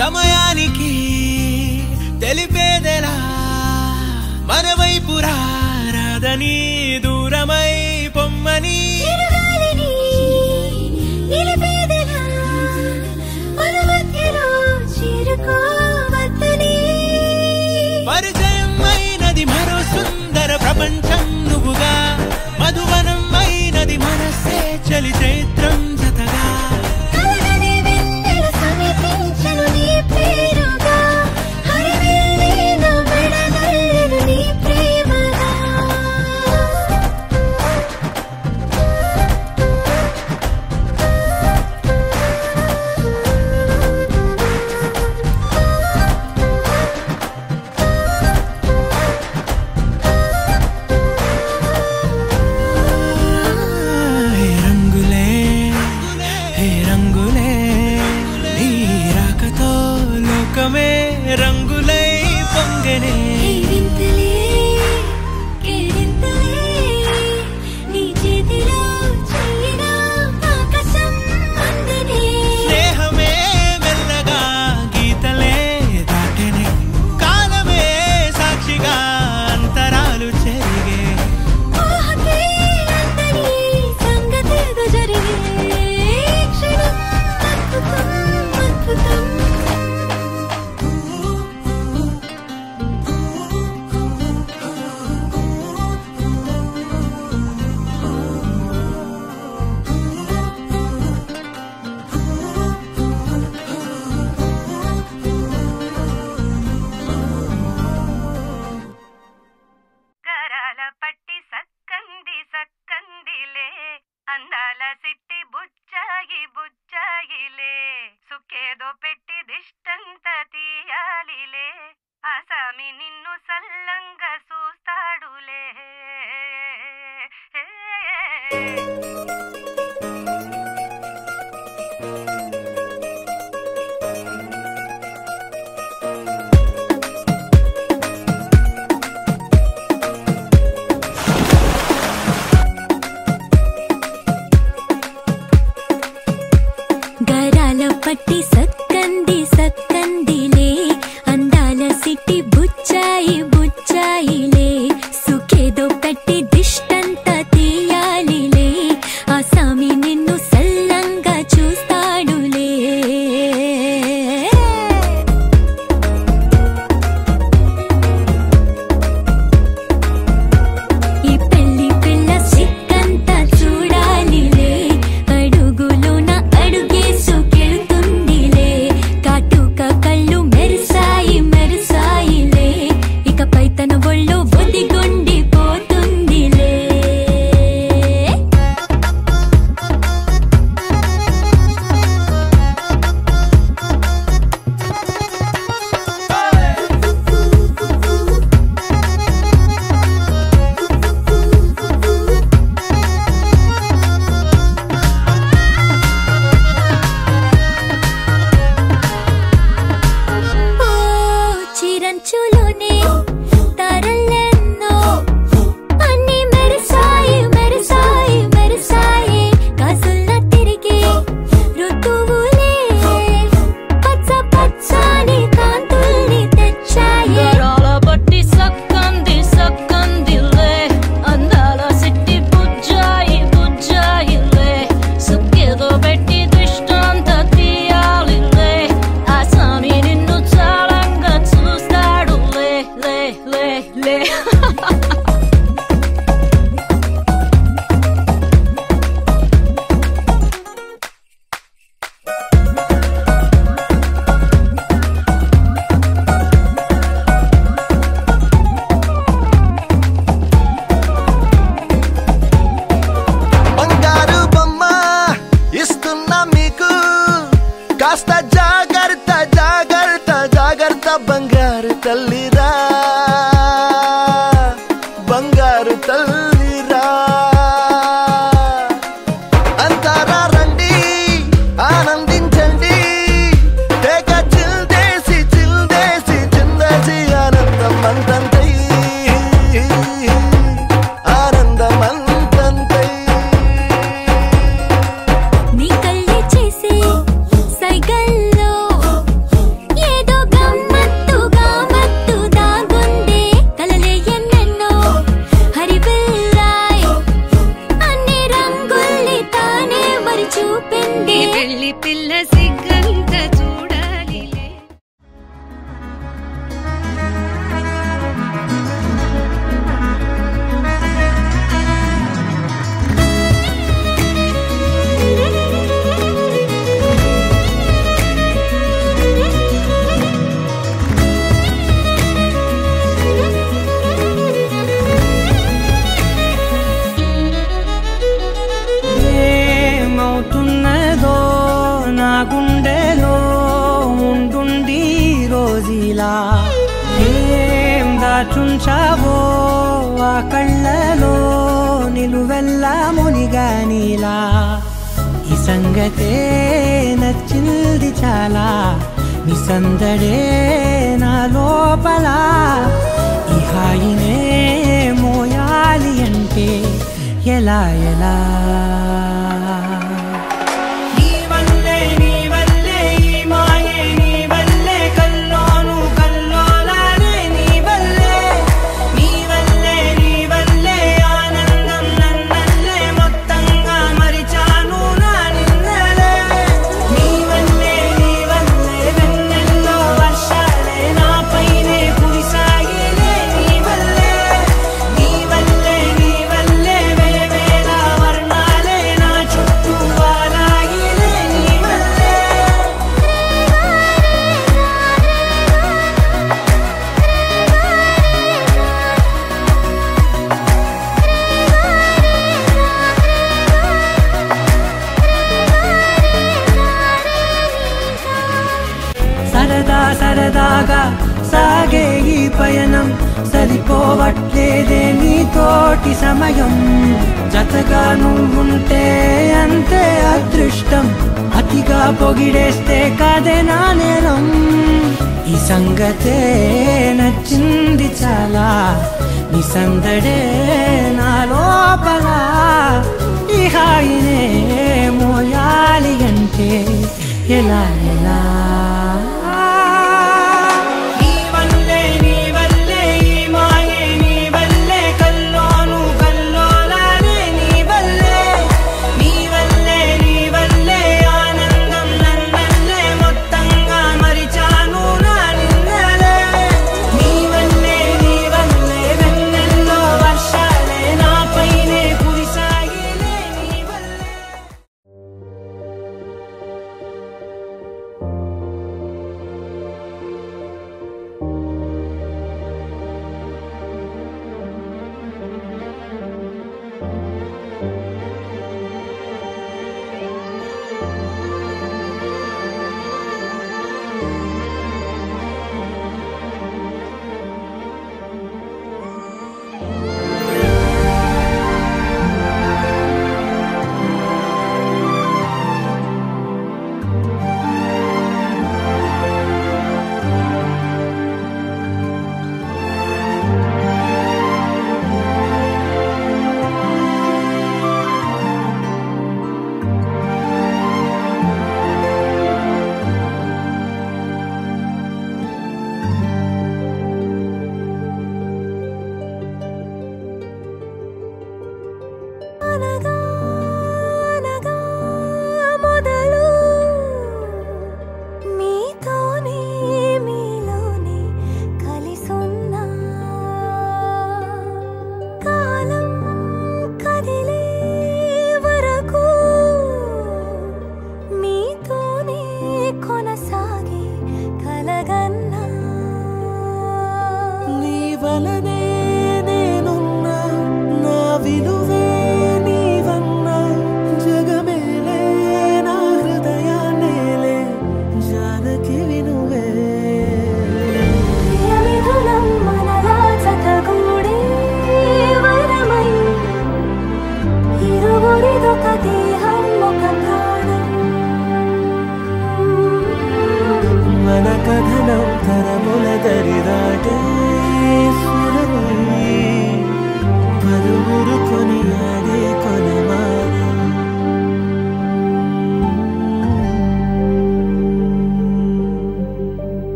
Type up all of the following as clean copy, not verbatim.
సమయానికి తెలిపేదెలా మనవైపు రాదని దూరమై పొమ్మని పరిచయం అయినది మరో సుందర ప్రపంచం నువ్వుగా మధువనం అయినది మనసే చలి చైత్రం జతగా రంగులై పొంగనే స్నేహమే మెల్లగా గీతలే దాటనే కాలమే సాక్షిగా అంతరాలు చెరిగే అందాల సిట్టి బుచ్చాయి బుచ్చాయిలే సుఖేదో పెట్టి దిష్టంత తీయాలిలే ఆసామి నిన్ను సల్లంగా చూస్తాడులే పట్టి సక్కంది సక్కందిలే అందాల సిట్టి బుచ్చాయి బుచ్చాయిలే సుఖేదో పెట్టి దిష్టంత తీయాలిలే ఆసామి నిన్ను సల్లంగా చూస్తాడులే ఈ పెళ్లి పిల్ల సిక్కంతా చూడాలిలే అడుగులోన అడుగేసుకెళ్తుందిలే ఈ పెళ్లి పిల్ల సిగ్గంత చూడాలిలే. ఏమవుతున్నదో నా గుండెలో ఉండుండి రోజీలా ఏం దాచుంచావో ఆ కళ్ళలో నిలువెల్లా మునిగానిలా ఈ సంగతే నచ్చింది చాలా నీ సందడే నా లోపల ఈ హాయినే మోయాలి అంటే ఎలా ఎలా సరదాగా సాగే ఈ పయనం సరిపోవట్లేదే నీతోటి సమయం జతగా నువ్వుంటే అంతే అదృష్టం అతిగా పొగిడేస్తే కాదే నా నేరం ఈ సంగతే నచ్చింది చాలా నీ సందడే నా లోపల ఈ హాయినే మోయాలి అంటే ఎలా ఎలా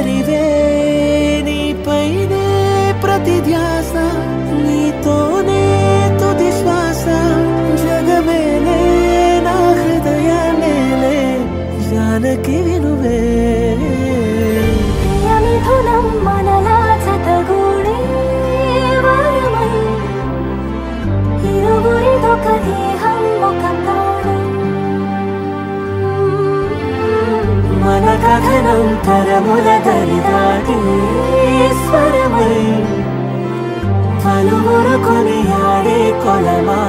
ఒంటరివే నీపైనే ప్రతి ధ్యాస నీతోనే తుది శ్వాస జగమేలే నా హృదయాలేలే జానకి వినువే మిథునం మనలా జతగూడే వరమై ఇరువురిదొక దేహం ఒక ప్రాణం మన కథనం తరముల దరిదాటి స్వరమై పలువురు కొనియాడే కొలమా